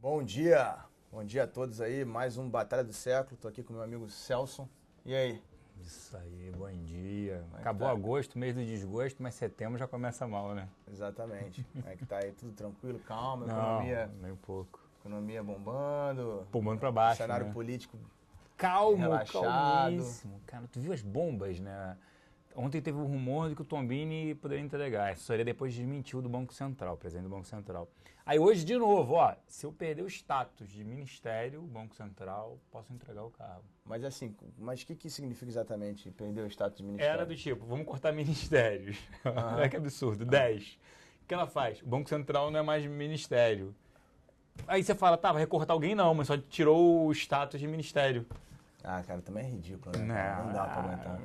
Bom dia a todos aí, mais um Batalha do Século, tô aqui com meu amigo Celso, e aí? Isso aí, bom dia. Acabou agosto, mês do desgosto, mas setembro já começa mal, né? Exatamente, como é que tá aí, tudo tranquilo, calma, Não, nem um pouco. Economia bombando, Bombando pra baixo, cenário né? político Calmo, relaxado. calmíssimo. Cara, tu viu as bombas, né? Ontem teve um rumor de que o Tombini poderia entregar. A assessoria depois desmentiu do Banco Central, presidente do Banco Central. Aí hoje, de novo, ó, se eu perder o status de ministério, Banco Central, posso entregar o cargo. Mas assim, mas o que significa exatamente perder o status de ministério? Era do tipo, vamos cortar ministérios. Olha que absurdo, 10. O que ela faz? O Banco Central não é mais ministério. Aí você fala, tá, vai recortar alguém? Não, mas só tirou o status de ministério. Ah, cara, também é ridículo, né? Não dá pra aguentar.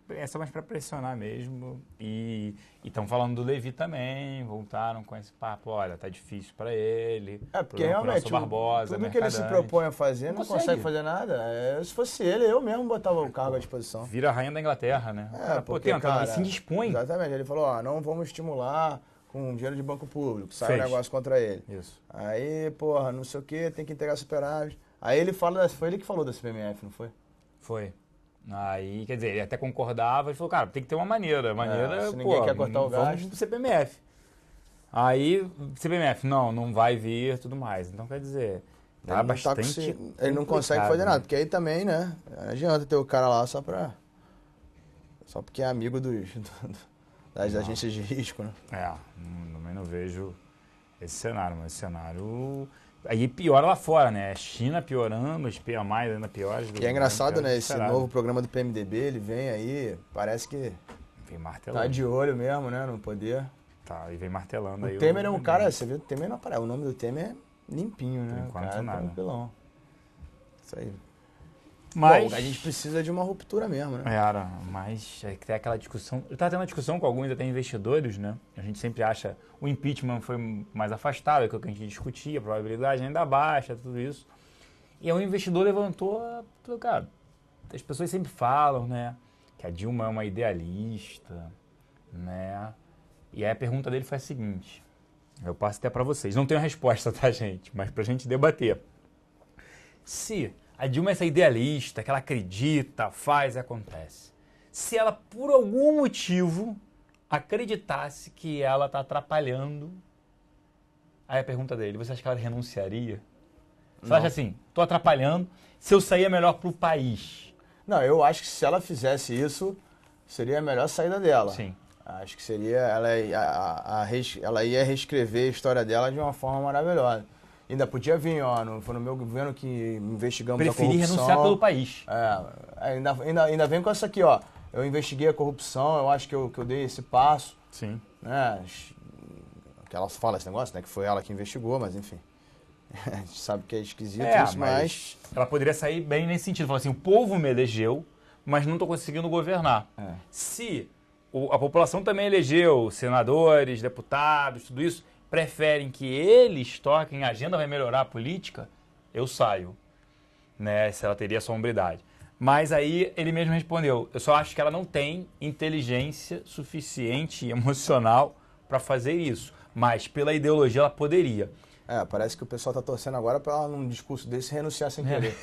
É só mais pra pressionar mesmo. E estão falando do Levi também, voltaram com esse papo, olha, tá difícil pra ele. É, porque realmente, Barbosa, tudo que ele se propõe a fazer, não consegue fazer nada. Se fosse ele, eu mesmo botava o cargo à disposição. Vira a rainha da Inglaterra, né? Porque, tenta, cara, mas se indispõe. Exatamente, ele falou, ó, não vamos estimular com dinheiro de banco público, sai o negócio contra ele. Isso. Aí, porra, não sei o que, tem que entregar superávit. Aí ele fala, foi ele que falou da CPMF, não foi? Foi. Aí, quer dizer, ele até concordava, ele falou, cara, tem que ter uma maneira. Se ninguém quer cortar o gasto. Vamos pro CPMF. Aí, CPMF, não vai vir, tudo mais. Então, quer dizer, tá bastante ele não consegue fazer nada, porque aí também, né, não adianta ter o cara lá só porque é amigo das agências de risco, né? Também não vejo esse cenário, mas esse cenário... Aí piora lá fora, né? China piorando, espia mais, ainda piores. Que é engraçado, né? Esse novo programa do PMDB, ele vem aí, parece que vem martelando. Tá de olho mesmo, né? No poder. Tá, e vem martelando aí. O Temer é um cara, você viu? O Temer não aparece. O nome do Temer é limpinho, né? Por enquanto cara, nada. Tranquilão. Isso aí. Mas bom, a gente precisa de uma ruptura mesmo, né? Mas é que tem aquela discussão. Eu estava tendo uma discussão com alguns até investidores, né? A gente sempre acha o impeachment foi mais afastado, é aquilo que a gente discutia, a probabilidade ainda baixa, tudo isso. E aí o investidor levantou, falou, cara, as pessoas sempre falam, né? Que a Dilma é uma idealista, né? E aí a pergunta dele foi a seguinte, eu passo até para vocês, não tenho a resposta, tá, gente? Mas pra gente debater. Se a Dilma é essa idealista, que ela acredita, faz e acontece. Se ela, por algum motivo, acreditasse que ela está atrapalhando, aí a pergunta dele, você acha que ela renunciaria? Você acha assim, estou atrapalhando, se eu sair é melhor para o país? Não, eu acho que se ela fizesse isso, seria a melhor saída dela. Sim. Acho que seria, ela ia reescrever a história dela de uma forma maravilhosa. Ainda podia vir, ó, foi no meu governo que investigamos a corrupção. Preferi renunciar pelo país. Ainda vem com essa aqui, ó. Eu investiguei a corrupção, eu acho que eu dei esse passo. Sim. Né? Que ela fala esse negócio, né? Que foi ela que investigou, mas enfim. A gente sabe que é esquisito isso, mas... Ela poderia sair bem nesse sentido. Falar assim, o povo me elegeu, mas não estou conseguindo governar. Se a população também elegeu senadores, deputados, tudo isso... preferem que eles toquem, a agenda vai melhorar a política, eu saio, né, se ela teria essa hombridade. Mas aí ele mesmo respondeu, eu só acho que ela não tem inteligência suficiente e emocional para fazer isso, mas pela ideologia ela poderia. Parece que o pessoal está torcendo agora para ela, num discurso desse, renunciar sem querer.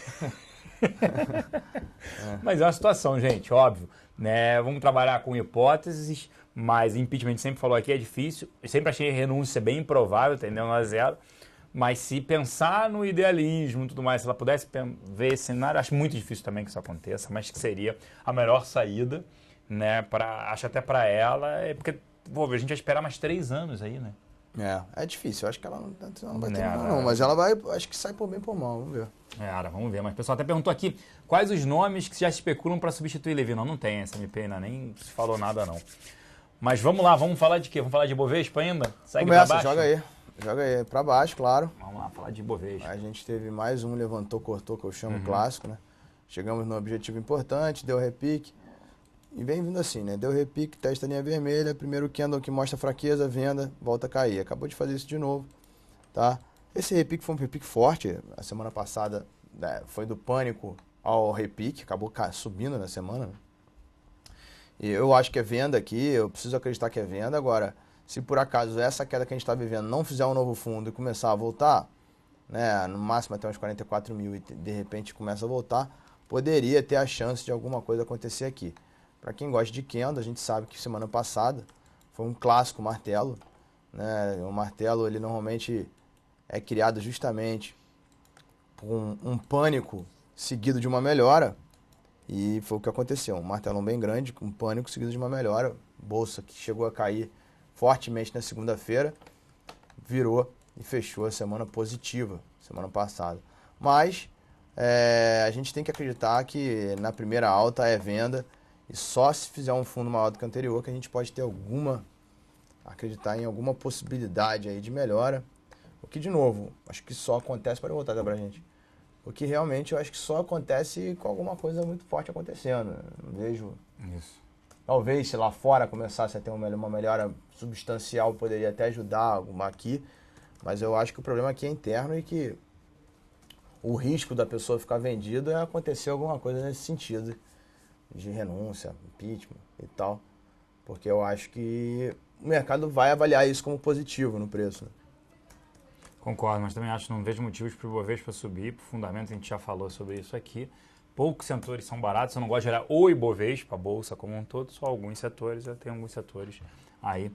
Mas é uma situação, gente, óbvio, né, vamos trabalhar com hipóteses, mas impeachment, a gente sempre falou aqui, é difícil. Eu sempre achei a renúncia bem improvável, entendeu? 1-0. Mas se pensar no idealismo e tudo mais, se ela pudesse ver esse cenário, acho muito difícil também que isso aconteça, mas que seria a melhor saída, né? Acho até para ela, porque a gente vai esperar mais 3 anos aí, né? É difícil. Eu acho que ela não vai ter não, mas ela vai, acho que sai por bem por mal, vamos ver. Vamos ver. Mas o pessoal até perguntou aqui, quais os nomes que já especulam para substituir Levi? Não tem essa MP ainda, nem se falou nada não. Mas vamos lá, vamos falar de quê? Vamos falar de Bovespa ainda? Segue Começa, pra baixo? joga aí, pra baixo, claro. Vamos lá, falar de Bovespa. A gente teve mais um levantou, cortou, que eu chamo clássico, né? Chegamos no objetivo importante, deu repique. E vem vindo assim, né? Deu repique, testa a linha vermelha, primeiro candle que mostra fraqueza, venda, volta a cair. Acabou de fazer isso de novo, tá? Esse repique foi um repique forte. A semana passada, né, foi do pânico ao repique, acabou subindo na semana, né? E eu acho que é venda aqui, eu preciso acreditar que é venda. Agora, se por acaso essa queda que a gente está vivendo não fizer um novo fundo e começar a voltar, né, no máximo até uns 44 mil e de repente começa a voltar, poderia ter a chance de alguma coisa acontecer aqui. Para quem gosta de Kendo, a gente sabe que semana passada foi um clássico martelo, né? O martelo ele normalmente é criado justamente por um pânico seguido de uma melhora, e foi o que aconteceu. Um martelão bem grande, um pânico seguido de uma melhora. Bolsa que chegou a cair fortemente na segunda-feira, virou e fechou a semana positiva, semana passada. Mas a gente tem que acreditar que na primeira alta é venda, e só se fizer um fundo maior do que o anterior que a gente pode ter acreditar em alguma possibilidade aí de melhora. O que, de novo, acho que só acontece, para voltar pra gente, o que realmente eu acho que só acontece com alguma coisa muito forte acontecendo. Não vejo... Isso. Talvez se lá fora começasse a ter uma melhora substancial, poderia até ajudar alguma aqui, mas eu acho que o problema aqui é interno e que o risco da pessoa ficar vendida é acontecer alguma coisa nesse sentido, de renúncia, impeachment e tal, porque eu acho que o mercado vai avaliar isso como positivo no preço. Né? Concordo, mas também acho que não vejo motivos para o Ibovespa subir, por fundamento a gente já falou sobre isso aqui. Poucos setores são baratos, eu não gosto de olhar o Ibovespa, a bolsa como um todo, só alguns setores, eu tenho alguns setores aí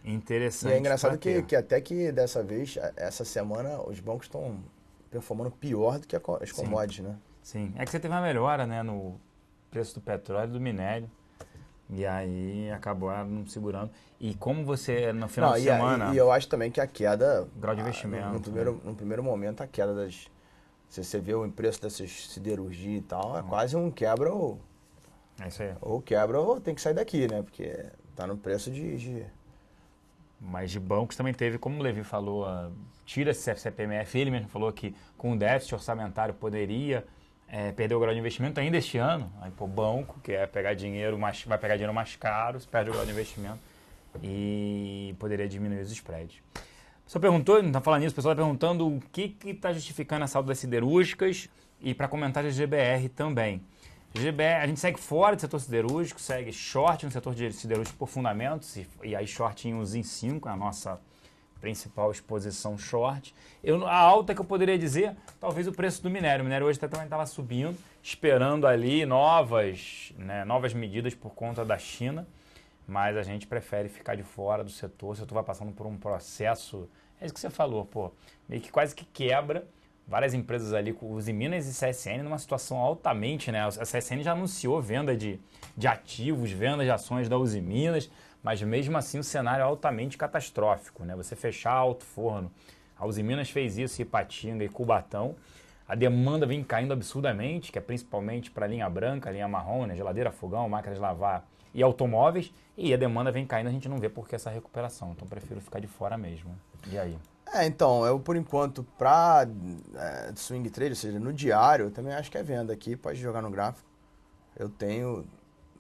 interessantes. E é engraçado que até que dessa vez, essa semana, os bancos estão performando pior do que as commodities, né? Sim, é que você teve uma melhora, né, no preço do petróleo e do minério, e aí acabou não segurando. E como você, no final de semana... E eu acho também que a queda... Grau de investimento. No primeiro momento, a queda das... Se você vê o preço dessas siderurgia e tal, é quase um quebra ou... É isso aí. Ou quebra ou tem que sair daqui, né? Porque tá no preço de... Mas de bancos também teve, como o Levi falou, tira esse CPMF, ele mesmo falou que com o déficit orçamentário poderia perder o grau de investimento ainda este ano. Aí, pô, banco, que é pegar dinheiro vai pegar dinheiro mais caro, perde o grau de investimento e poderia diminuir os spreads. A pessoa perguntou, não está falando nisso, o pessoal está perguntando o que está justificando essa alta das siderúrgicas e para comentários de GBR também. GBR, a gente segue fora do setor siderúrgico, segue short no setor de siderúrgico por fundamentos e aí short em 1,5, é a nossa principal exposição short. A alta que eu poderia dizer, talvez o preço do minério. O minério hoje também estava subindo, esperando ali novas medidas por conta da China. Mas a gente prefere ficar de fora do setor. O setor vai passando por um processo, é isso que você falou, pô, meio que quase que quebra. Várias empresas ali, com Usiminas e CSN, numa situação altamente, né? A CSN já anunciou venda de ativos, venda de ações da Usiminas, mas mesmo assim o cenário é altamente catastrófico, né? Você fechar Alto Forno, a Usiminas fez isso em Ipatinga e Cubatão, a demanda vem caindo absurdamente, que é principalmente para a linha branca, a linha marrom, né? Geladeira, fogão, máquina de lavar e automóveis, e a demanda vem caindo, a gente não vê por que essa recuperação, então prefiro ficar de fora mesmo. E aí? Então, eu por enquanto, para swing trade, ou seja, no diário, eu também acho que é venda aqui, pode jogar no gráfico. Eu tenho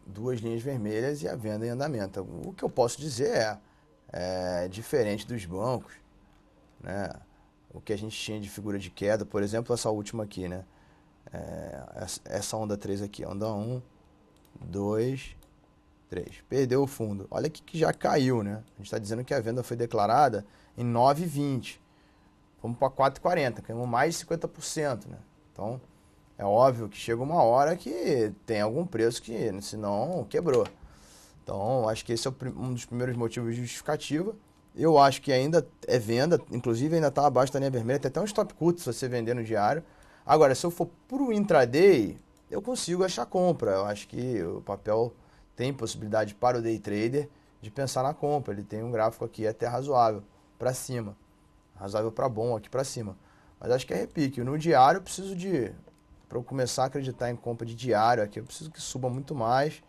2 linhas vermelhas e a venda em andamento. O que eu posso dizer é diferente dos bancos, né? O que a gente tinha de figura de queda, por exemplo, essa última aqui, né? Essa onda 3 aqui, onda 1, 2, 3. Perdeu o fundo. Olha que já caiu, né? A gente está dizendo que a venda foi declarada em 9,20. Fomos para 4,40, caímos mais de 50%, né? Então, é óbvio que chega uma hora que tem algum preço que, senão, quebrou. Então, acho que esse é um dos primeiros motivos de justificativa. Eu acho que ainda é venda, inclusive ainda está abaixo da linha vermelha, tem até um stop cut se você vender no diário. Agora, se eu for para o intraday, eu consigo achar compra. Eu acho que o papel tem possibilidade para o day trader de pensar na compra. Ele tem um gráfico aqui até razoável para cima, razoável para bom aqui para cima. Mas acho que é repique. No diário eu preciso para eu começar a acreditar em compra de diário aqui, eu preciso que suba muito mais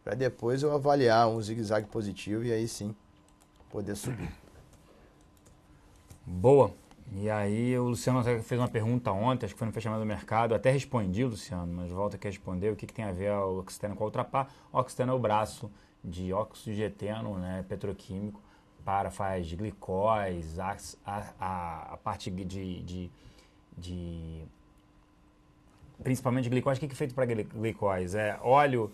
para depois eu avaliar um zigue-zague positivo e aí sim poder subir. Boa. E aí o Luciano fez uma pergunta ontem, acho que foi no fechamento do mercado, eu até respondi, Luciano, mas volta aqui a responder o que tem a ver o oxiteno com a Ultrapar. O oxiteno é o braço de óxido de eteno, né, petroquímico, faz glicóis, a parte de principalmente glicóis. O que é feito para glicóis? É óleo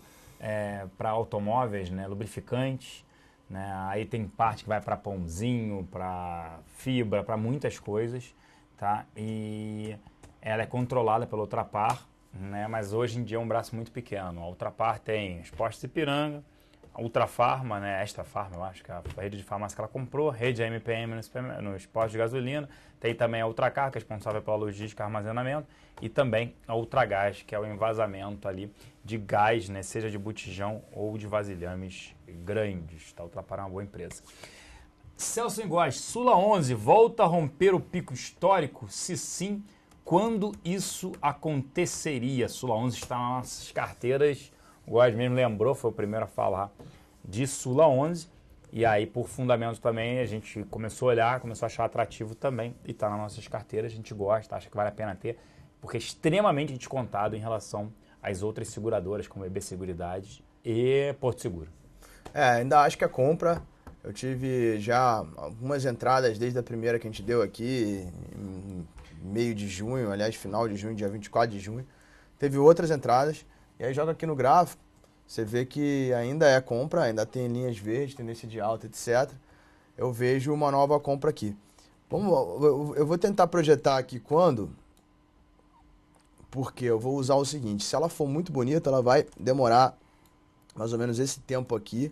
para automóveis, né, lubrificante, né, aí tem parte que vai para pãozinho, para fibra, para muitas coisas. tá? E ela é controlada pela Ultrapar, né? Mas hoje em dia é um braço muito pequeno. A Ultrapar tem os postos Ipiranga, a Ultrafarma, né? Extra Farma, eu acho que é a rede de farmácia que ela comprou, rede MPM nos postos de gasolina. Tem também a Ultracar, que é responsável pela logística e armazenamento, e também a Ultragás, que é o envasamento ali de gás, né? Seja de botijão ou de vasilhames grandes. Tá? A Ultrapar é uma boa empresa. Celso Engós, Sula 11 volta a romper o pico histórico? Se sim, quando isso aconteceria? Sula 11 está nas nossas carteiras. O Góes mesmo lembrou, foi o primeiro a falar de Sula 11. E aí, por fundamento também, a gente começou a olhar, começou a achar atrativo também. E está nas nossas carteiras, a gente gosta, acha que vale a pena ter, porque é extremamente descontado em relação às outras seguradoras, como EB Seguridade e Porto Seguro. Ainda acho que a compra, eu tive já algumas entradas desde a primeira que a gente deu aqui, em meio de junho, aliás, final de junho, dia 24 de junho. Teve outras entradas, e aí joga aqui no gráfico, você vê que ainda é compra, ainda tem linhas verdes, tendência de alta, etc. Eu vejo uma nova compra aqui. Eu vou tentar projetar aqui quando, porque eu vou usar o seguinte, se ela for muito bonita, ela vai demorar mais ou menos esse tempo aqui,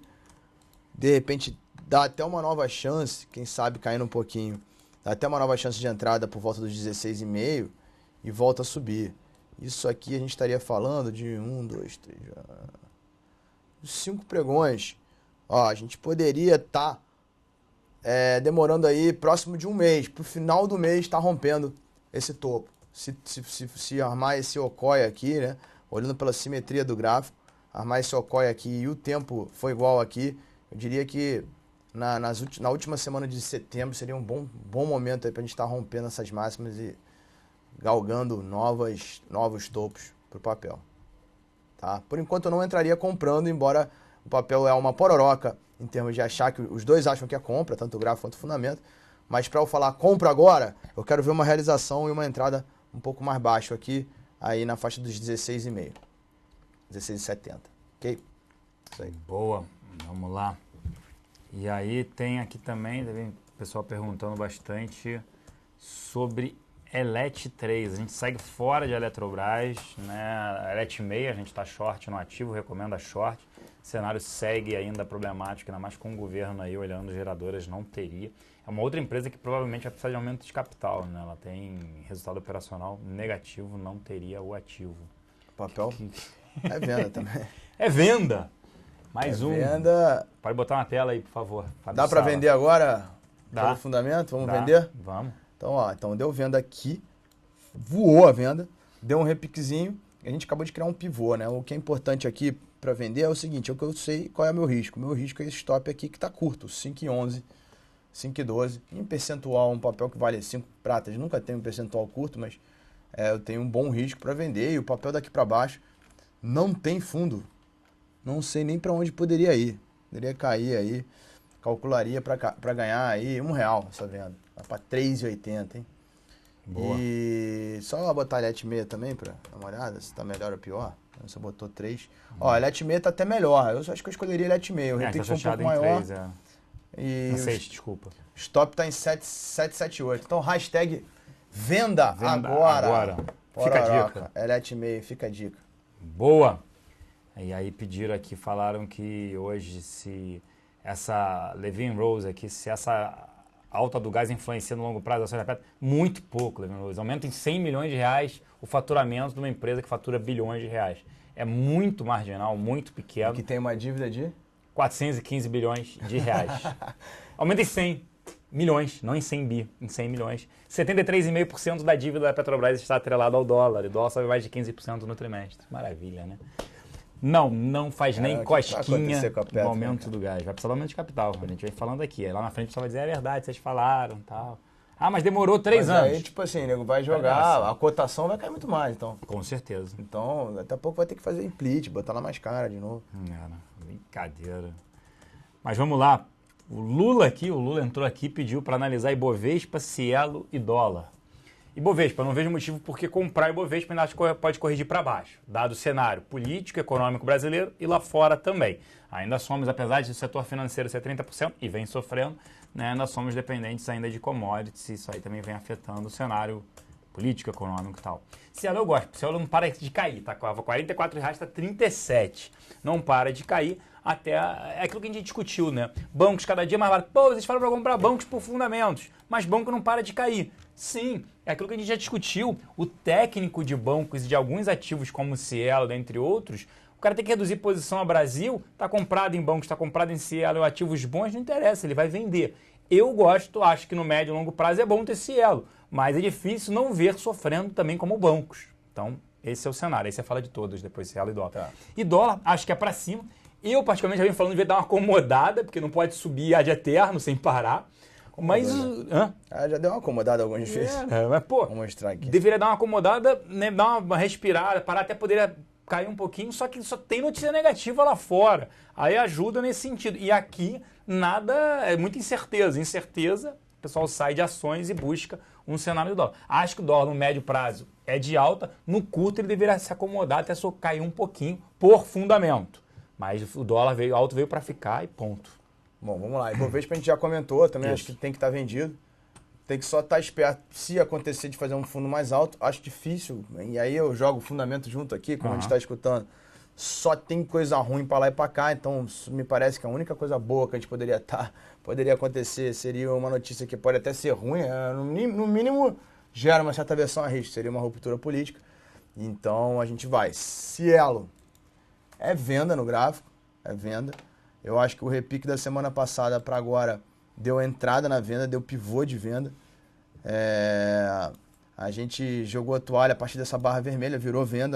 de repente dá até uma nova chance, quem sabe caindo um pouquinho, dá até uma nova chance de entrada por volta dos 16,5 e volta a subir. Isso aqui a gente estaria falando de 1, 2, 3, 5 pregões. Ó, a gente poderia estar demorando aí próximo de um mês, pro final do mês estar rompendo esse topo. Se armar esse occoi aqui, né, olhando pela simetria do gráfico, armar esse occoi aqui e o tempo foi igual aqui, eu diria que na última semana de setembro seria um bom momento aí para a gente estar rompendo essas máximas e galgando novos topos para o papel. Tá? Por enquanto eu não entraria comprando, embora o papel é uma pororoca em termos de achar que os dois acham que é compra, tanto o gráfico quanto o fundamento, mas para eu falar compra agora, eu quero ver uma realização e uma entrada um pouco mais baixo aqui, aí na faixa dos 16,5, 16,70, ok? Isso aí. Boa, vamos lá. E aí tem aqui também o pessoal perguntando bastante sobre Elet 3. A gente segue fora de Eletrobras, né? Elet 6, a gente está short no ativo, recomenda short. O cenário segue ainda problemático, ainda mais com o governo aí olhando geradoras, não teria. É uma outra empresa que provavelmente vai precisar de aumento de capital, né? Ela tem resultado operacional negativo, não teria o ativo. Papel é venda também. É venda! Mais um. Venda. Pode botar na tela aí, por favor. Fábio Dá para Sala. vender agora? Dá. Pelo fundamento? Vamos Dá. vender? Vamos. Então deu venda aqui, voou a venda, deu um repiquezinho, e a gente acabou de criar um pivô, né? O que é importante aqui para vender é o seguinte, é o que eu sei qual é o meu risco. O meu risco é esse stop aqui que está curto, 5,11, 5,12. Em percentual, um papel que vale 5 pratas, nunca tem um percentual curto, mas eu tenho um bom risco para vender, e o papel daqui para baixo não tem fundo. Não sei nem para onde poderia ir. Poderia cair aí, calcularia para ganhar aí R$1 essa venda. Vai para 3,80, hein? Boa. E só botar a LET 6 também para dar uma olhada se tá melhor ou pior. Você botou 3. Ó, a LET 6 tá até melhor. Eu acho que eu escolheria a LET 6. O repique foi um pouco maior. 3, E não sei, desculpa. stop tá em 778. Então, hashtag venda agora. Fica a dica. LET 6, fica a dica. Boa. E aí pediram aqui, falaram que hoje se essa Levin Rose aqui, se essa alta do gás influencia no longo prazo, muito pouco, Levin Rose. Aumenta em 100 milhões de reais o faturamento de uma empresa que fatura bilhões de reais. É muito marginal, muito pequeno. Que tem uma dívida de 415 bilhões de reais. Aumenta em 100 milhões, não em 100 bi, em 100 milhões. 73,5% da dívida da Petrobras está atrelada ao dólar. E o dólar sobe mais de 15% no trimestre. Maravilha, né? Não faz nem cosquinha no aumento do gás. Vai precisar de aumento de capital, a gente vem falando aqui. Aí lá na frente só vai dizer, é verdade, vocês falaram, tal. Ah, mas demorou 3 anos. Aí, tipo assim, nego vai jogar, a cotação vai cair muito mais, então. Com certeza. Então, daqui a pouco vai ter que fazer split, botar lá mais cara de novo. Brincadeira. Mas vamos lá. O Lula entrou aqui e pediu para analisar Ibovespa, Cielo e dólar. Ibovespa, não vejo motivo por que comprar Ibovespa ainda pode corrigir para baixo, dado o cenário político, econômico brasileiro e lá fora também. Ainda somos, apesar de o setor financeiro ser 30% e vem sofrendo, né, ainda somos dependentes ainda de commodities, isso aí também vem afetando o cenário político, econômico e tal. Cielo eu gosto, Cielo não para de cair, tá? R$ 44,00, está 37. Não para de cair até é aquilo que a gente discutiu, né? Bancos cada dia mais barato. Pô, vocês falam para comprar bancos por fundamentos, mas banco não para de cair. Sim, é aquilo que a gente já discutiu. O técnico de bancos e de alguns ativos como o Cielo, dentre outros, o cara tem que reduzir posição ao Brasil, está comprado em bancos, está comprado em Cielo, ativos bons, não interessa, ele vai vender. Eu gosto, acho que no médio e longo prazo é bom ter Cielo, mas é difícil não ver sofrendo também como bancos. Então, esse é o cenário. Aí você fala de todos, depois Cielo e dólar. Tá. E dólar, acho que é para cima. Eu, particularmente, já venho falando de dar uma acomodada, porque não pode subir ad eterno sem parar. Mas. Já deu uma acomodada algumas vezes. Mas, pô, vou mostrar aqui. Deveria dar uma acomodada, né, dar uma respirada, parar até poder cair um pouquinho, só que só tem notícia negativa lá fora. Aí ajuda nesse sentido. E aqui, nada, é muita incerteza. Incerteza, o pessoal sai de ações e busca um cenário do dólar. Acho que o dólar no médio prazo é de alta, no curto ele deveria se acomodar até só cair um pouquinho por fundamento. Mas o dólar alto veio para ficar e ponto. Bom, vamos lá. Ibovespa a gente já comentou, também acho que tem que estar vendido. Tem que só estar esperto se acontecer de fazer um fundo mais alto. Acho difícil. E aí eu jogo o fundamento junto aqui, como a gente está escutando. Só tem coisa ruim para lá e para cá. Então, me parece que a única coisa boa que a gente poderia acontecer seria uma notícia que pode até ser ruim. No mínimo, gera uma certa aversão a risco. Seria uma ruptura política. Então, a gente vai. Cielo. É venda no gráfico. É venda. Eu acho que o repique da semana passada para agora deu entrada na venda, deu pivô de venda. A gente jogou a toalha a partir dessa barra vermelha, virou venda.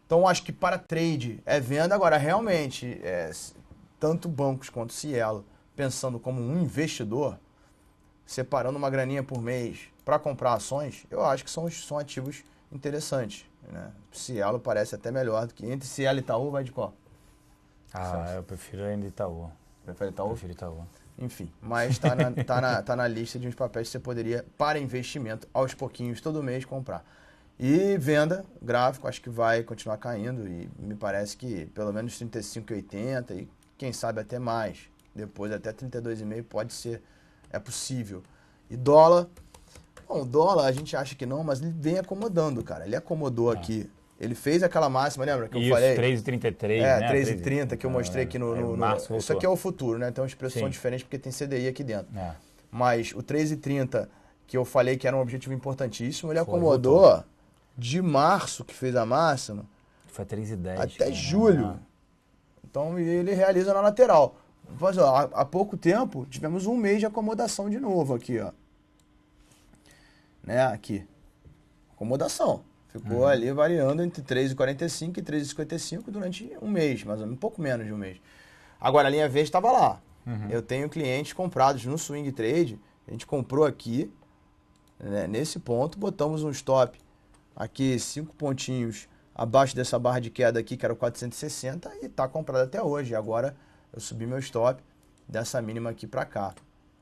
Então, acho que para trade é venda. Agora, realmente, tanto bancos quanto Cielo, pensando como um investidor, separando uma graninha por mês para comprar ações, eu acho que são ativos interessantes. Né? Cielo parece até melhor do que entre Cielo e Itaú, vai de qual? Eu prefiro ainda Itaú. Prefere Itaú? Prefiro Itaú. Enfim, mas tá na lista de uns papéis que você poderia, para investimento, aos pouquinhos, todo mês, comprar. E venda, gráfico, acho que vai continuar caindo e me parece que pelo menos 35,80 e quem sabe até mais. Depois até 32,5 pode ser, é possível. E dólar, bom, o dólar a gente acha que não, mas ele vem acomodando, cara. Ele acomodou aqui. Ele fez aquela máxima, lembra que eu falei? 3,33, né? 3,30 que eu mostrei aqui no março. Isso aqui é o futuro, né? Então os preços são diferentes porque tem CDI aqui dentro. Mas o 3,30 que eu falei que era um objetivo importantíssimo, ele acomodou de março, que fez a máxima, foi 3,10 até julho. Então ele realiza na lateral. Mas, ó, há pouco tempo tivemos um mês de acomodação de novo aqui, ó. Né? Aqui. Acomodação. Ficou ali variando entre 3,45 e 3,55 durante um mês, mais ou menos, um pouco menos de um mês. Agora, a linha verde estava lá. Eu tenho clientes comprados no Swing Trade. A gente comprou aqui, né, nesse ponto, botamos um stop aqui, 5 pontinhos abaixo dessa barra de queda aqui, que era o 460, e está comprado até hoje. Agora, eu subi meu stop dessa mínima aqui para cá.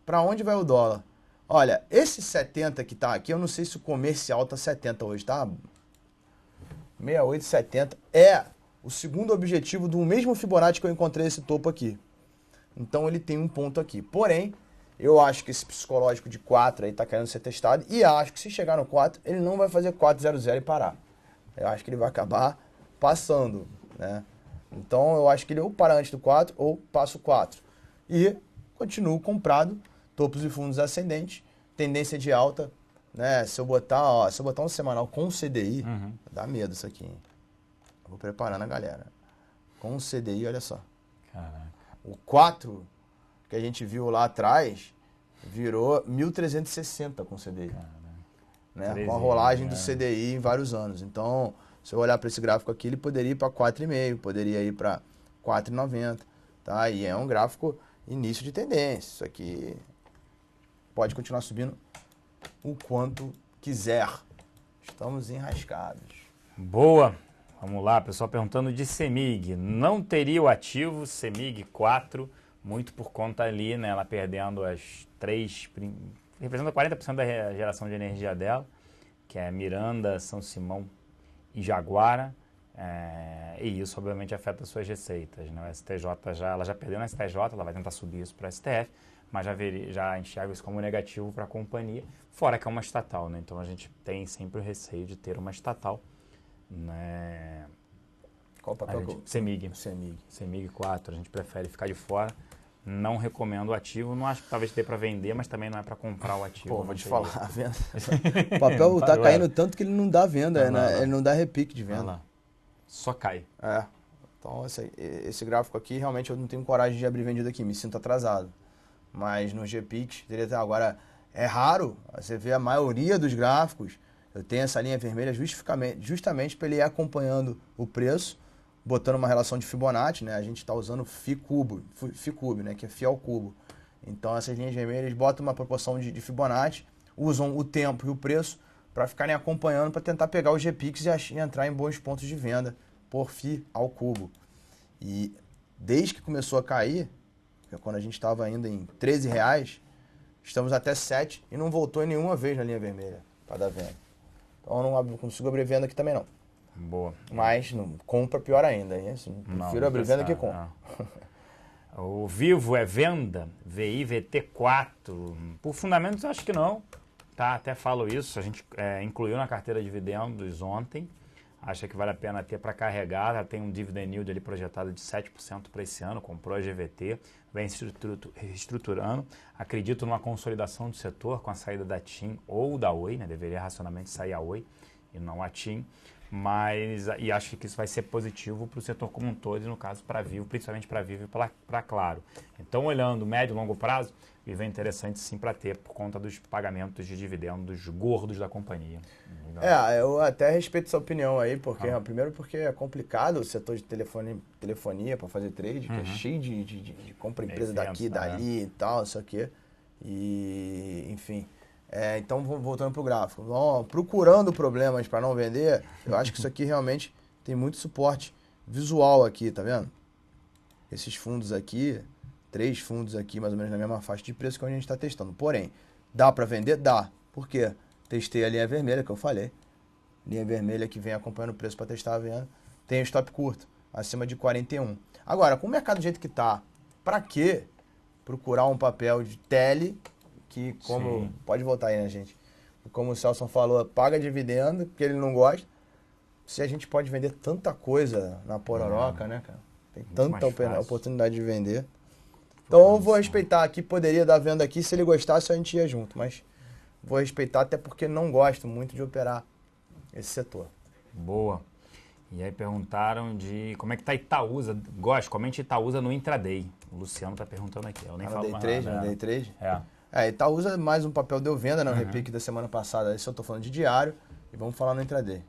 Para onde vai o dólar? Olha, esse 70 que está aqui, eu não sei se o comercial está 70 hoje, tá? 68,70 é o segundo objetivo do mesmo Fibonacci que eu encontrei esse topo aqui. Então ele tem um ponto aqui. Porém, eu acho que esse psicológico de 4 aí tá querendo ser testado e acho que se chegar no 4, ele não vai fazer 400 e parar. Eu acho que ele vai acabar passando, né? Então eu acho que ele ou para antes do 4 ou passa o 4. E continuo comprado, topos e fundos ascendentes, tendência de alta. Né, se eu botar um semanal com CDI, dá medo isso aqui, hein? Vou preparando a galera. Com CDI, olha só. Caraca. O 4 que a gente viu lá atrás virou 1.360 com CDI. Né? Com a rolagem do CDI em vários anos. Então, se eu olhar para esse gráfico aqui, ele poderia ir para 4,5, poderia ir para 4,90. Tá? E é um gráfico início de tendência. Isso aqui pode continuar subindo o quanto quiser. Estamos enrascados. Boa. Vamos lá, pessoal perguntando de CEMIG. Não teria o ativo CEMIG 4, muito por conta ali, né? Ela perdendo as 3, representa 40% da geração de energia dela. que é Miranda, São Simão e Jaguara. E isso, obviamente, afeta as suas receitas, né? O STJ ela já perdeu na STJ, ela vai tentar subir isso para a STF, mas já enxerga isso como negativo para a companhia, fora que é uma estatal, né? Então a gente tem sempre o receio de ter uma estatal, né? Qual o papel? CEMIG. CEMIG 4, a gente prefere ficar de fora. Não recomendo o ativo, não acho que talvez dê para vender, mas também não é para comprar o ativo. Pô, vou te falar, a venda. O papel tá caindo tanto que ele não dá venda, né? Ele não dá repique de venda. Só cai. Então esse gráfico aqui, realmente eu não tenho coragem de abrir vendida aqui, me sinto atrasado. Mas no GPix, agora é raro, você vê a maioria dos gráficos, eu tenho essa linha vermelha justamente para ele ir acompanhando o preço, botando uma relação de Fibonacci, né? A gente está usando Ficube, né? Que é Fi ao cubo. Então essas linhas vermelhas botam uma proporção de Fibonacci, usam o tempo e o preço para ficarem acompanhando, para tentar pegar o GPix e entrar em bons pontos de venda por Fi ao cubo. E desde que começou a cair, quando a gente estava ainda em R$13, estamos até 7 e não voltou em nenhuma vez na linha vermelha para dar venda. Então eu não consigo abrir venda aqui também não. Boa. Mas não, compra pior ainda, hein? Prefiro abrir venda que compra. O Vivo é venda, VIVT4. Por fundamentos, acho que não. Tá, até falo isso. A gente incluiu na carteira de dividendos ontem. Acha que vale a pena ter para carregar. Já tem um dividend yield ali projetado de 7% para esse ano. Comprou a GVT, vem reestruturando. Acredito numa consolidação do setor com a saída da TIM ou da Oi, né? Deveria racionalmente sair a Oi e não a TIM. E acho que isso vai ser positivo para o setor como um todo, e no caso para a Vivo, principalmente para a Vivo e para Claro. Então, olhando médio e longo prazo, Vivo é interessante sim para ter, por conta dos pagamentos de dividendos gordos da companhia. Eu até respeito essa opinião aí, porque primeiro porque é complicado o setor de telefonia para fazer trade, que é cheio de compra empresa daqui, dali e tal, isso aqui. E, enfim... então, voltando para o gráfico. Procurando problemas para não vender, eu acho que isso aqui realmente tem muito suporte visual aqui, tá vendo? Esses fundos aqui, 3 fundos aqui, mais ou menos na mesma faixa de preço que a gente está testando. Porém, dá para vender? Dá. Por quê? Testei a linha vermelha, que eu falei. Linha vermelha que vem acompanhando o preço para testar a venda. Tem o stop curto, acima de 41. Agora, com o mercado do jeito que tá, para que procurar um papel de tele... que como... Pode voltar aí, né, gente? Como o Celso falou, paga dividendo, que ele não gosta. Se a gente pode vender tanta coisa na Pororoca, né, cara? Tem tanta oportunidade de vender. Então eu vou respeitar aqui, poderia dar venda aqui, se ele gostasse a gente ia junto, mas vou respeitar até porque não gosto muito de operar esse setor. Boa. E aí perguntaram de como é que tá Itaúsa. Comente Itaúsa no intraday. O Luciano tá perguntando aqui. Eu nem falo mais nada. No day trade? Itaúsa mais um papel deu venda, né? O repique da semana passada. Esse eu tô falando de diário. E vamos falar no intraday.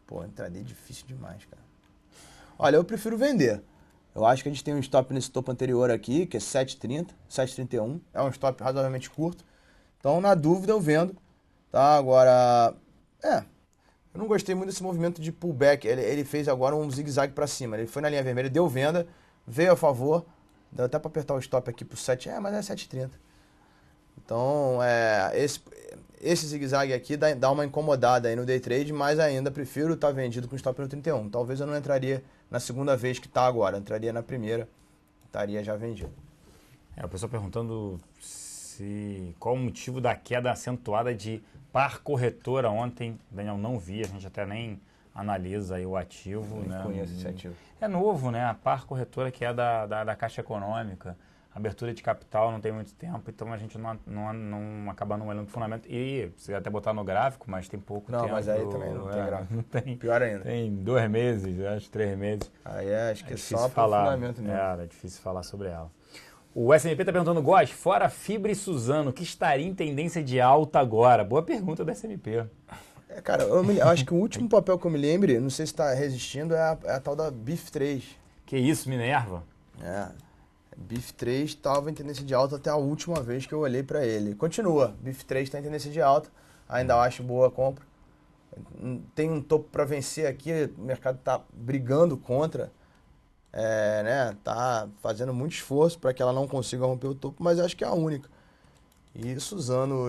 Pô, intraday é difícil demais, cara. Olha, eu prefiro vender. Eu acho que a gente tem um stop nesse topo anterior aqui, que é 7,30, 7,31. É um stop razoavelmente curto. Então, na dúvida, eu vendo. Tá, agora... eu não gostei muito desse movimento de pullback. Ele fez agora um zigue-zague para cima. Ele foi na linha vermelha, deu venda, veio a favor. Deu até para apertar o stop aqui pro 7. Mas é 7,30. Então, esse zigue-zague aqui dá uma incomodada aí no day trade, mas ainda prefiro estar vendido com stop no 31. Talvez eu não entraria na segunda vez que está agora, entraria na primeira, estaria já vendido. A pessoa perguntando qual o motivo da queda acentuada de Par Corretora ontem. Daniel, não vi, a gente até nem analisa aí o ativo. Não conheço esse ativo. É novo, né? A Par Corretora, que é da Caixa Econômica. Abertura de capital não tem muito tempo, então a gente não acaba não olhando o fundamento. E você até botar no gráfico, mas tem pouco tempo. Não, mas aí também não tem gráfico. Não tem. Pior ainda. Tem 2 meses, acho 3 meses. Aí acho que é só para o fundamento mesmo. É difícil falar sobre ela. O SMP está perguntando, Góes, fora Fibra e Suzano, que estaria em tendência de alta agora? Boa pergunta da SMP. Cara, eu acho que o último papel que eu me lembre, não sei se está resistindo, é a tal da BIF3. Que isso, Minerva? BIF3 estava em tendência de alta até a última vez que eu olhei para ele. Continua, BIF3 está em tendência de alta, ainda acho boa a compra. Tem um topo para vencer aqui, o mercado está brigando contra, tá fazendo muito esforço para que ela não consiga romper o topo, mas acho que é a única. E Suzano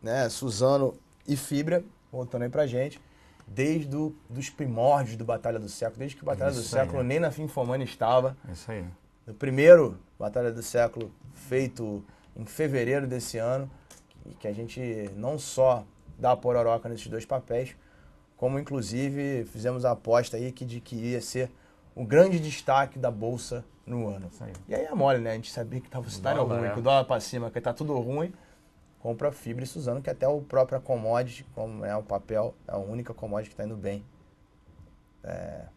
né, Suzano e fibra, voltando aí pra gente, desde dos primórdios do Batalha do Século, desde que o Batalha do Século nem na Finfomani estava. Isso aí. No primeiro Batalha do Século, feito em fevereiro desse ano, e que a gente não só dá a pororoca nesses 2 papéis, como inclusive fizemos a aposta aí de que ia ser o grande destaque da Bolsa no ano. E aí é mole, né? A gente sabia que estava o cenário ruim, que o dólar para cima, que tá tudo ruim, compra fibra e Suzano, que até o próprio commodity, como é o papel, é a única commodity que está indo bem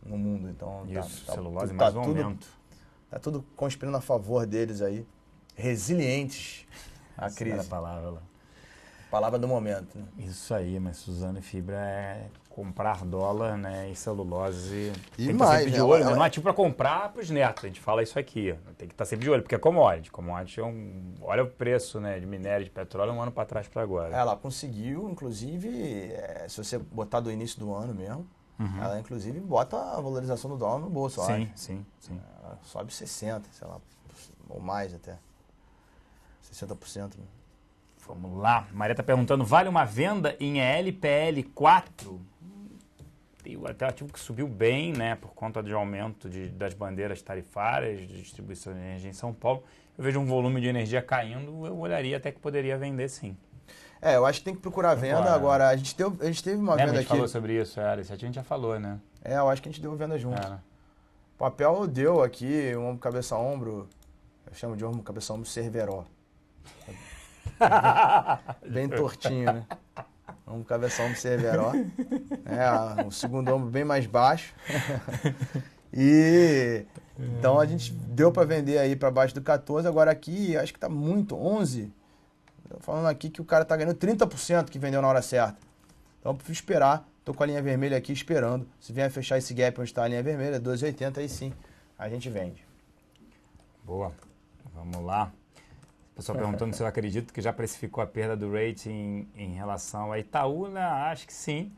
no mundo. Então, isso, celulose mais um aumento. Tá tudo conspirando a favor deles aí, resilientes à crise. Era a palavra lá. Palavra do momento, né? Isso aí, mas Suzano e fibra é comprar dólar, né, e celulose. E tem que mais, estar sempre de olho, né? Não é ativo para comprar para os netos, a gente fala isso aqui. Tem que estar sempre de olho, porque é commodity. Commodity olha o preço, né, de minério, de petróleo, um ano para trás para agora. Ela conseguiu, inclusive, se você botar do início do ano mesmo, ela inclusive bota a valorização do dólar no bolso. Sim. Ela sobe 60%, sei lá, ou mais até. 60%. Né? Vamos lá. Maria está perguntando, vale uma venda em ELPL4? Tem até ativo que subiu bem, né, por conta de aumento das bandeiras tarifárias, de distribuição de energia em São Paulo. Eu vejo um volume de energia caindo, eu olharia até que poderia vender sim. Eu acho que tem que procurar venda. Agora, a gente teve uma venda aqui. A gente falou sobre isso, esse a gente já falou, né? Eu acho que a gente deu venda junto. O papel deu aqui, um ombro, cabeça, ombro, eu chamo de ombro, cabeça, ombro, Cerveró. Bem tortinho, né? Ombro, cabeça, ombro, Cerveró. O segundo ombro bem mais baixo. Então a gente deu para vender aí para baixo do 14, agora aqui acho que tá muito, 11. Tô falando aqui que o cara tá ganhando 30% que vendeu na hora certa. Então eu prefiro esperar. Tô com a linha vermelha aqui esperando. Se vier fechar esse gap onde está a linha vermelha, 12,80, aí sim a gente vende. Boa. Vamos lá. O pessoal perguntando se eu acredito que já precificou a perda do rating em relação a Itaú, né? Acho que sim.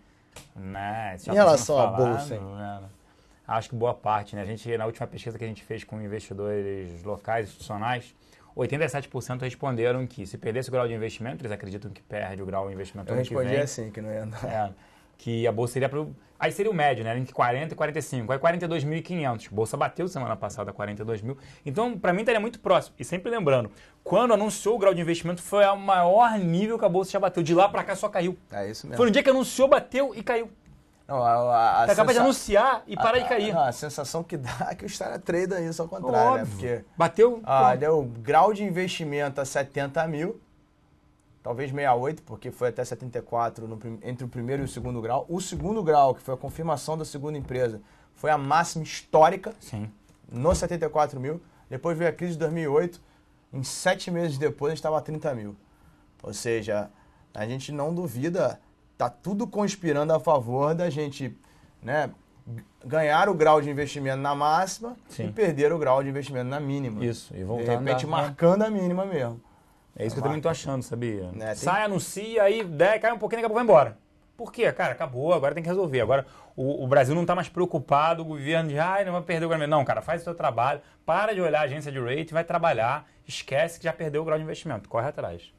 Né? Em relação à bolsa, hein? Né? Acho que boa parte, né? A gente, na última pesquisa que a gente fez com investidores locais, institucionais, 87% responderam que se perdesse o grau de investimento, eles acreditam que perde o grau de investimento. Eu respondi assim, que não ia andar. Que a bolsa seria aí seria o médio, né? Entre 40 e 45. Aí 42.500. Bolsa bateu semana passada 42 mil. Então, para mim, estaria muito próximo. E sempre lembrando, quando anunciou o grau de investimento, foi o maior nível que a bolsa já bateu. De lá para cá só caiu. É isso mesmo. Foi no dia que anunciou, bateu e caiu. Não, tá capaz de anunciar e parar de cair. A sensação que dá é que os caras tradam isso ao contrário, né? Porque bateu. Deu grau de investimento a 70 mil, talvez 68, porque foi até 74 entre o primeiro e o segundo grau. O segundo grau, que foi a confirmação da segunda empresa, foi a máxima histórica. Sim. No 74 mil. Depois veio a crise de 2008. Em 7 meses depois, a gente estava a 30 mil. Ou seja, a gente não duvida. Tá tudo conspirando a favor da gente, né, ganhar o grau de investimento na máxima e perder o grau de investimento na mínima. Isso, e voltando. De repente, marcando a mínima mesmo. É isso que eu também tô achando, sabia? Né, sai, anuncia, aí cai um pouquinho, daqui a pouco vai embora. Por quê? Cara, acabou, agora tem que resolver. Agora o Brasil não tá mais preocupado, o governo de, não vai perder o grau de investimento. Não, cara, faz o seu trabalho, para de olhar a agência de rating, vai trabalhar, esquece que já perdeu o grau de investimento, corre atrás.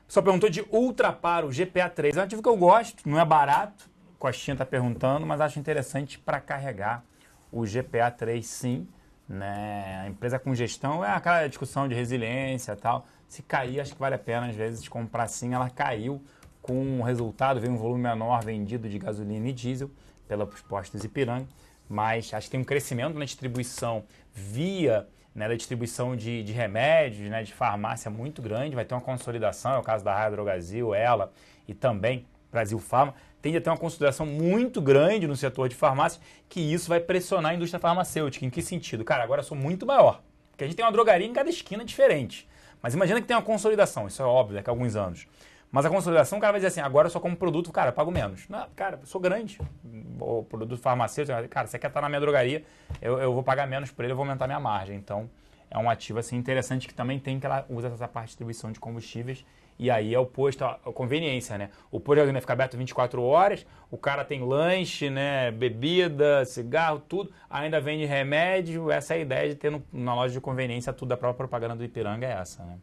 Só perguntou de Ultrapar, o GPA3. É um ativo que eu gosto, não é barato. O Costinha está perguntando, mas acho interessante para carregar o GPA3 sim. Né? A empresa com gestão é aquela discussão de resiliência e tal. Se cair, acho que vale a pena às vezes comprar sim. Ela caiu com um resultado, veio um volume menor vendido de gasolina e diesel pelos postos Ipiranga. Mas acho que tem um crescimento na distribuição via... Né, da distribuição de remédios, né, de farmácia muito grande, vai ter uma consolidação, é o caso da Raia Drogasil, ela e também Brasil Farma, tende a ter uma consolidação muito grande no setor de farmácia, que isso vai pressionar a indústria farmacêutica. Em que sentido? Cara, agora eu sou muito maior, porque a gente tem uma drogaria em cada esquina diferente, mas imagina que tem uma consolidação, isso é óbvio, daqui a alguns anos. Mas a consolidação, o cara vai dizer assim, agora eu só como produto, cara, eu pago menos. Não, cara, eu sou grande, o produto farmacêutico, cara, você quer estar na minha drogaria, eu vou pagar menos por ele, eu vou aumentar minha margem. Então, é um ativo assim, interessante que também tem que ela usa essa parte de distribuição de combustíveis e aí é o posto, a conveniência, né? O posto ainda fica aberto 24 horas, o cara tem lanche, né, bebida, cigarro, tudo, ainda vende remédio, essa é a ideia de ter na loja de conveniência tudo, a própria propaganda do Ipiranga é essa, né?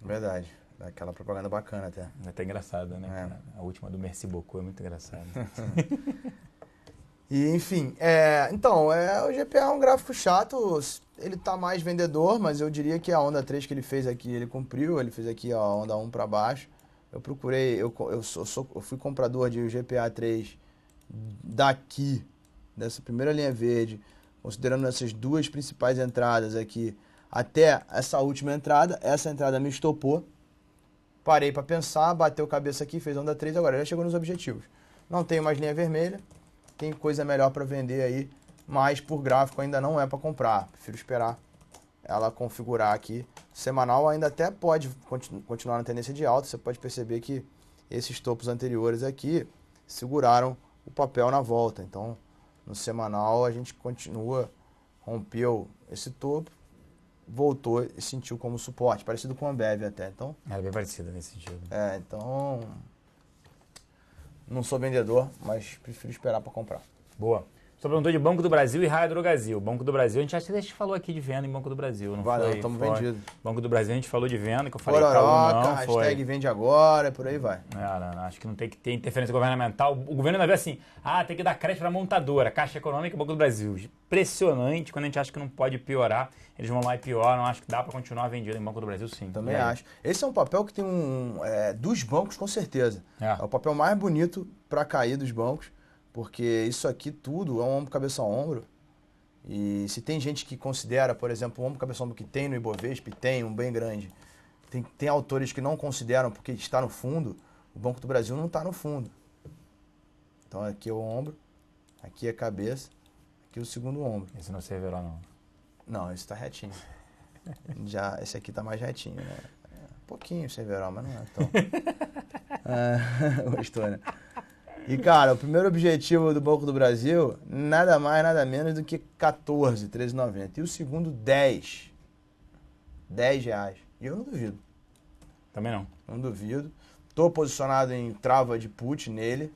Verdade. Aquela propaganda bacana até. É até engraçado, né? Cara? A última do Merci Beaucoup é muito engraçada. E, enfim, então, o GPA é um gráfico chato, ele tá mais vendedor, mas eu diria que a onda 3 que ele fez aqui, ele cumpriu, ele fez aqui a onda 1 para baixo. Eu procurei, eu fui comprador de GPA 3 daqui, dessa primeira linha verde, considerando essas duas principais entradas aqui, até essa última entrada. Essa entrada me estopou, parei para pensar, bateu cabeça aqui, fez onda 3, agora já chegou nos objetivos. Não tenho mais linha vermelha, tem coisa melhor para vender aí, mas por gráfico ainda não é para comprar, prefiro esperar ela configurar aqui. Semanal ainda até pode continuar na tendência de alta, você pode perceber que esses topos anteriores aqui seguraram o papel na volta. Então, no semanal a gente continua, rompeu esse topo, voltou e sentiu como suporte, parecido com a Ambev até. Então, É bem parecida nesse sentido. Então, não sou vendedor, mas prefiro esperar para comprar. Boa. Só perguntou de Banco do Brasil e Raia Drogasil. Banco do Brasil, a gente até falou aqui de venda em Banco do Brasil, não Valeu, foi? estamos vendidos. Banco do Brasil a gente falou de venda, que eu falei Pororoca, não, hashtag vende agora, por aí vai. Não, acho que não tem que ter interferência governamental. O governo ainda vê assim, tem que dar crédito para a montadora, Caixa Econômica e Banco do Brasil. Impressionante, quando a gente acha que não pode piorar, eles vão lá e pioram. Acho que dá para continuar vendendo em Banco do Brasil, sim. Também acho. Esse é um papel que tem dos bancos, com certeza. É o papel mais bonito para cair dos bancos, porque isso aqui tudo é um ombro, cabeça a ombro. E se tem gente que considera, por exemplo, o ombro, cabeça a ombro que tem no Ibovespa, tem um bem grande, tem autores que não consideram porque está no fundo, o Banco do Brasil não está no fundo. Então aqui é o ombro, aqui é a cabeça, aqui é o segundo ombro. Esse não servirá não. Não, esse está retinho. Esse aqui está mais retinho, né? Um pouquinho servirá, mas não é tão... Gostou, né? E, cara, o primeiro objetivo do Banco do Brasil, nada mais, nada menos do que 14, 13,90. E o segundo, 10. 10 reais. E eu não duvido. Também não. Não duvido. Tô posicionado em trava de put nele.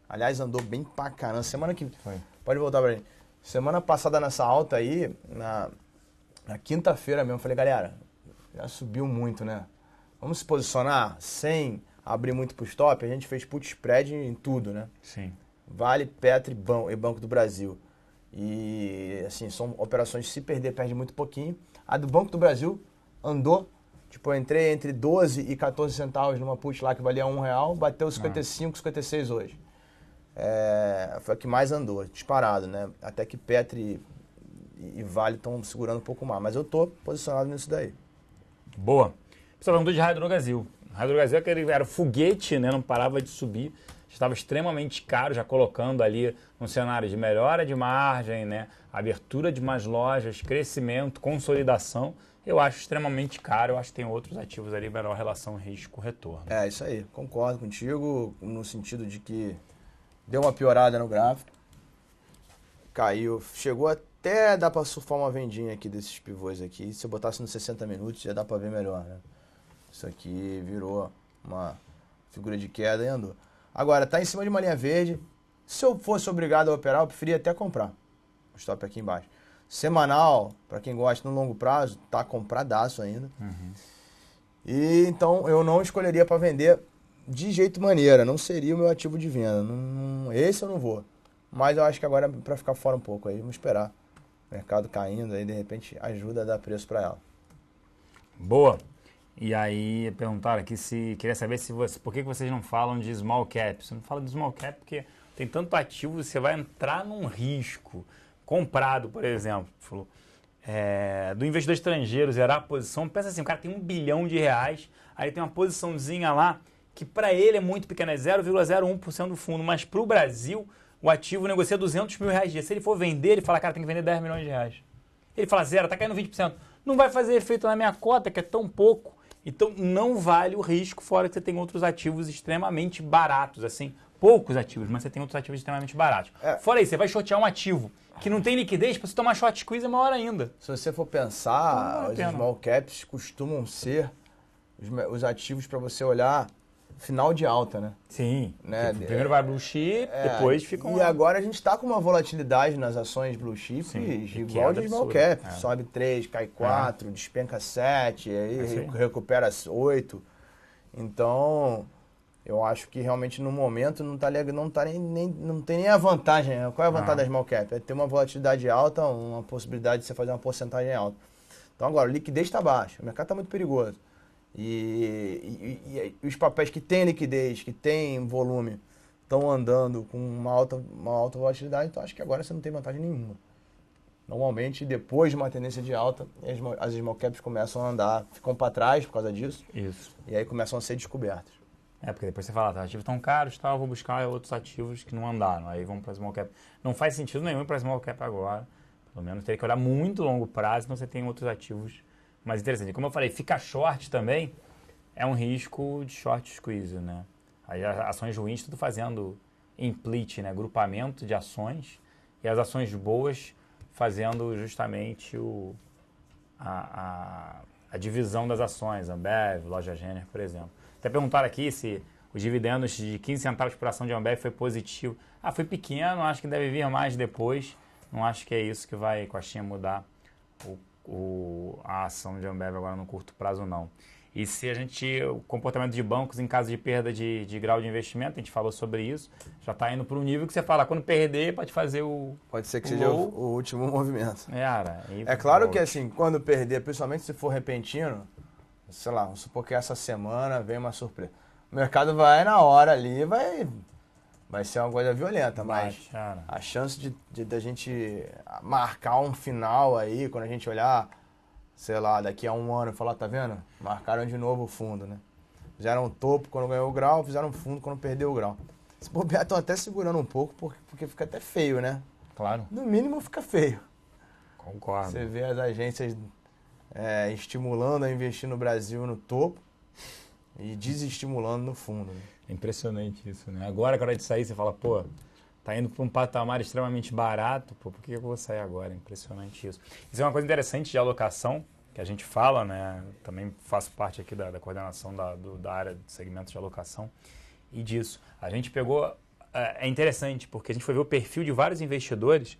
Aliás, andou bem pra caramba. Semana que... Foi. Pode voltar pra mim. Semana passada nessa alta aí, na quinta-feira mesmo, eu falei, galera, já subiu muito, né? Vamos se posicionar sem... abrir muito pro stop, a gente fez put spread em tudo, né? Sim. Vale, Petro e Banco do Brasil. E, assim, são operações que se perder, perde muito pouquinho. A do Banco do Brasil andou, eu entrei entre 12 e 14 centavos numa put lá que valia R$1, bateu 55, 56 hoje. Foi a que mais andou, disparado, né? Até que Petro e Vale estão segurando um pouco mais. Mas eu tô posicionado nisso daí. Boa. Pessoal, perguntou de Raia Drogasil. A Drogasil era foguete, né? Não parava de subir, estava extremamente caro, já colocando ali um cenário de melhora de margem, né? Abertura de mais lojas, crescimento, consolidação. Eu acho extremamente caro, eu acho que tem outros ativos ali, melhor relação risco-retorno. Isso aí, concordo contigo, no sentido de que deu uma piorada no gráfico, caiu, chegou até dar para surfar uma vendinha aqui desses pivôs aqui, se eu botasse nos 60 minutos já dá para ver melhor, né? Isso aqui virou uma figura de queda e andou. Agora, tá em cima de uma linha verde. Se eu fosse obrigado a operar, eu preferia até comprar. O stop aqui embaixo. Semanal, para quem gosta no longo prazo, tá compradaço ainda. Uhum. E então eu não escolheria para vender de jeito maneira. Não seria o meu ativo de venda. Esse eu não vou. Mas eu acho que agora é para ficar fora um pouco aí. Vamos esperar. O mercado caindo aí, de repente, ajuda a dar preço para ela. Boa. E aí perguntaram aqui queria saber por que vocês não falam de small cap. Você não fala de small cap porque tem tanto ativo, você vai entrar num risco. Comprado, por exemplo, falou, do investidor estrangeiro zerar a posição. Pensa assim, o cara tem R$1 bilhão, aí tem uma posiçãozinha lá que para ele é muito pequena, é 0,01% do fundo, mas para o Brasil o ativo negocia R$200 mil dia. Se ele for vender, ele fala, cara, tem que vender R$10 milhões. Ele fala, zero, tá caindo 20%. Não vai fazer efeito na minha cota, que é tão pouco. Então, não vale o risco, fora que você tem outros ativos extremamente baratos, assim, poucos ativos, mas você tem outros ativos extremamente baratos. Fora isso, você vai shortear um ativo que não tem liquidez, para você tomar short squeeze é maior ainda. Se você for pensar, os small caps costumam ser os ativos para você olhar final de alta, né? Sim. Né? Primeiro vai blue chip, depois ficam... E agora a gente está com uma volatilidade nas ações blue chip igual de small cap. Sobe 3, cai 4, despenca 7, aí recupera 8. Então, eu acho que realmente no momento não tem nem a vantagem. Qual é a vantagem da small cap? É ter uma volatilidade alta, uma possibilidade de você fazer uma porcentagem alta. Então agora, a liquidez está baixa, o mercado está muito perigoso. E os papéis que têm liquidez, que têm volume, estão andando com uma alta volatilidade, então acho que agora você não tem vantagem nenhuma. Normalmente, depois de uma tendência de alta, as small caps começam a andar, ficam para trás por causa disso. Isso. E aí começam a ser descobertas. Porque depois você fala, os ativos estão caros, tá, eu vou buscar outros ativos que não andaram, aí vamos para small cap. Não faz sentido nenhum para small cap agora, pelo menos teria que olhar muito longo prazo, senão você tem outros ativos mais interessantes. E como eu falei, ficar short também é um risco de short squeeze, né? Aí as ações ruins tudo fazendo split, né, grupamento de ações, e as ações boas fazendo justamente a divisão das ações, Ambev, Loja Renner, por exemplo. Até perguntaram aqui se os dividendos de 15 centavos por ação de Ambev foi positivo. Foi pequeno, acho que deve vir mais depois. Não acho que é isso que vai, Coxinha, mudar a ação de Ambev agora no curto prazo, não. E se o comportamento de bancos em caso de perda de grau de investimento, a gente falou sobre isso, já está indo para um nível que você fala, quando perder, pode fazer Pode ser que seja o último movimento. É claro que assim, quando perder, principalmente se for repentino, sei lá, vamos supor que essa semana vem uma surpresa. O mercado vai na hora ali, vai ser uma coisa violenta, mas a chance de a gente marcar um final aí, quando a gente olhar, sei lá, daqui a um ano e falar, tá vendo? Marcaram de novo o fundo, né? Fizeram um topo quando ganhou o grau, fizeram um fundo quando perdeu o grau. Se bobear, estão até segurando um pouco, porque fica até feio, né? Claro. No mínimo fica feio. Concordo. Você vê as agências estimulando a investir no Brasil no topo e desestimulando no fundo. Né? É impressionante isso, né? Agora, na hora de sair, você fala, pô, tá indo para um patamar extremamente barato, pô, por que eu vou sair agora? É impressionante isso. Isso é uma coisa interessante de alocação, que a gente fala, né? Também faço parte aqui da coordenação da área de segmentos de alocação e disso. A gente pegou... É interessante, porque a gente foi ver o perfil de vários investidores.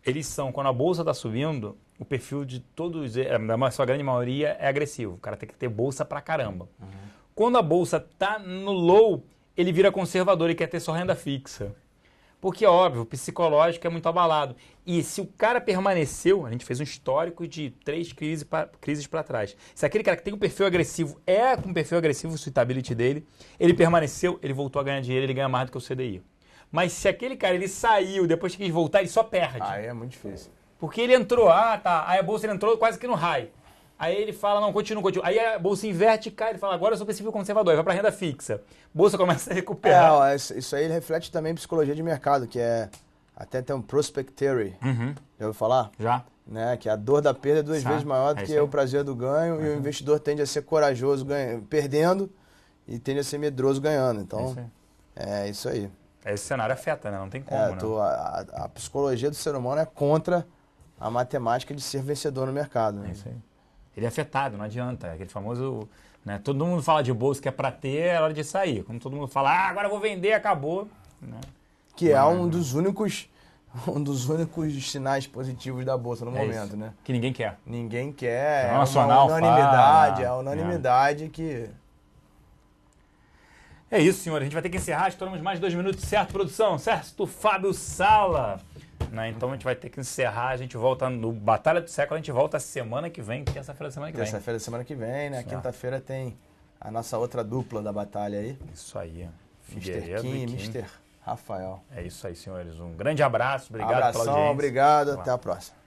Eles são, quando a bolsa está subindo, o perfil de todos, da sua grande maioria, é agressivo. O cara tem que ter bolsa pra caramba. Uhum. Quando a bolsa está no low, ele vira conservador e quer ter só renda fixa. Porque, óbvio, o psicológico é muito abalado. E se o cara permaneceu, a gente fez um histórico de 3 crises para trás. Se aquele cara que tem um perfil agressivo com um perfil agressivo, o suitability dele, ele permaneceu, ele voltou a ganhar dinheiro, ele ganha mais do que o CDI. Mas se aquele cara ele saiu, depois que quis voltar, ele só perde. Aí é muito difícil. Porque ele entrou, aí a bolsa ele entrou quase que no high. Aí ele fala, não, continua. Aí a bolsa inverte e cai, ele fala, agora eu sou perfil conservador, aí vai para renda fixa. Bolsa começa a recuperar. Isso aí reflete também psicologia de mercado, que é até tem um prospect theory. Uhum. Já ouviu falar? Já. Né? Que a dor da perda é 2 vezes maior do que o prazer do ganho, e o investidor tende a ser corajoso perdendo e tende a ser medroso ganhando. Então, é isso aí. Esse cenário afeta, né? Não tem como, né? A psicologia do ser humano é contra a matemática de ser vencedor no mercado. Né? É isso aí. Ele é afetado, não adianta. Aquele famoso... Né? Todo mundo fala de bolsa que é para ter, é hora de sair. Quando todo mundo fala, agora eu vou vender, acabou. Né? Que é um dos únicos sinais positivos da bolsa no momento, isso. né? Que ninguém quer. Ninguém quer. É uma unanimidade. É a unanimidade que... É isso, senhor. A gente vai ter que encerrar. Estouramos mais de 2 minutos, certo, produção? Certo, Fábio Sala. Né? Então a gente vai ter que encerrar. A gente volta no Batalha do Século. A gente volta semana que vem, terça-feira da semana que vem. Terça-feira da semana que vem, né? Quinta-feira tem a nossa outra dupla da batalha aí. Isso aí. Mr. Kim e Mr. Rafael. É isso aí, senhores. Um grande abraço. Obrigado pela audiência. Obrigado. Até a próxima.